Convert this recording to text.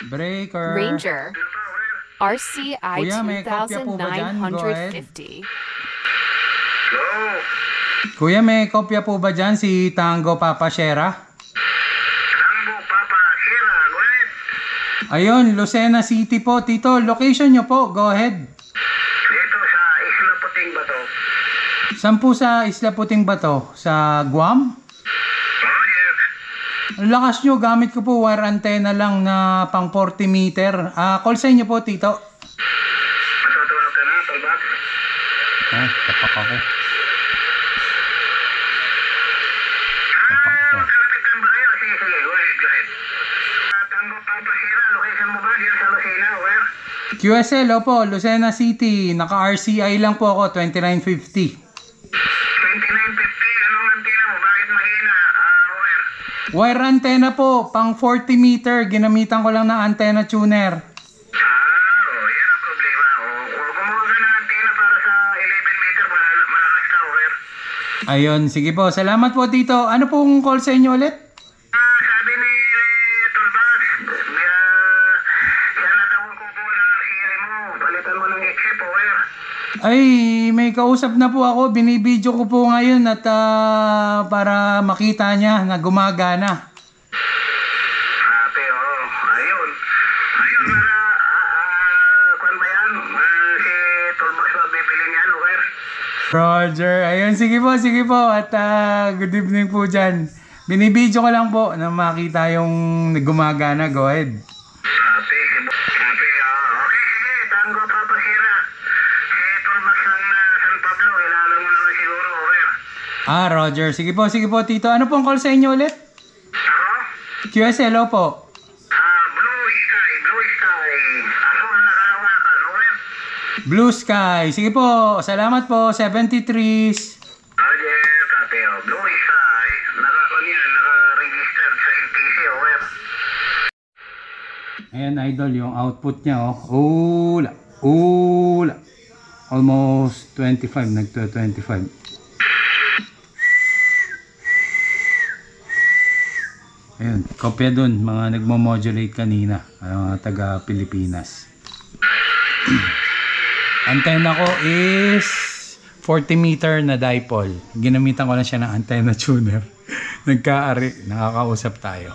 Breaker. Ranger. RCI Kuya, may kopya po ba dyan? Go ahead. 2950. Kuya, may kopya po ba dyan si Tango Papa Shera? Tango Papa Sierra, go ahead. Ayun, Lucena City po. Tito, location nyo po. Go ahead. Dito sa Isla Puting Bato. Saan po sa Isla Puting Bato? Sa Guam? Oh, yes. Ang lakas nyo, gamit ko po wire antenna lang na pang 40 meter. Call sa inyo po, Tito. Matutulog ka na, Tolbak? Tapak ako. Tapak ako. Kalapitan ba kayo? Sige, sige, go ahead, go ahead. Tango Papa Sierra, location mo ba? Diyan sa Lucena, where? QSL, opo, Lucena City. Naka-RCI lang po ako, 2950. 2950, anong antena mo? Bakit mahina? Where? Wire antenna po, pang 40 meter. Ginamitan ko lang ng antenna tuner. Yan ang problema. Kumuha ka ng antena para sa 11 meter, malakas ka, where? Ayun, sige po. Salamat po, Tito. Ano pong call sa inyo ulit? Sabi ni Tolbas, yan na daw ang kukuha ng RCI mo. Palitan mo ng chip, where? Ay, may kausap na po ako. Binibidyo ko po ngayon at para makita niya na gumagana. Ate, ayun. Ayun, kwan ba yan? Si Tolbas ba bibili niyan, where? Roger. Ayun, sige po. At good evening po dyan. Binibidyo ko lang po na makita yung gumagana. Go ahead. Ate, okay, sige. Tango Papa Sierra. Si Tolbas ng San Pablo, kilala mo naman siguro, where? Roger. Sige po, Tito. Ano pong call sa inyo ulit? Ako? QSL po. Blue Sky, Blue Sky. Asol na kalawakan, where? Blue Sky. Sige po. Salamat po. 73s. Yes, ate, Blue Sky. Naka-registered sa LTC, where? Ayan, idol, yung output niya, Ula. Almost 25, nagto-25. Ayun, kopya dun, mga nagmo-modulate kanina, mga taga Pilipinas. Antenna ko is 40 meter na dipole. Ginamitan ko na siya ng antenna tuner. Nagkaari, nakakausap tayo.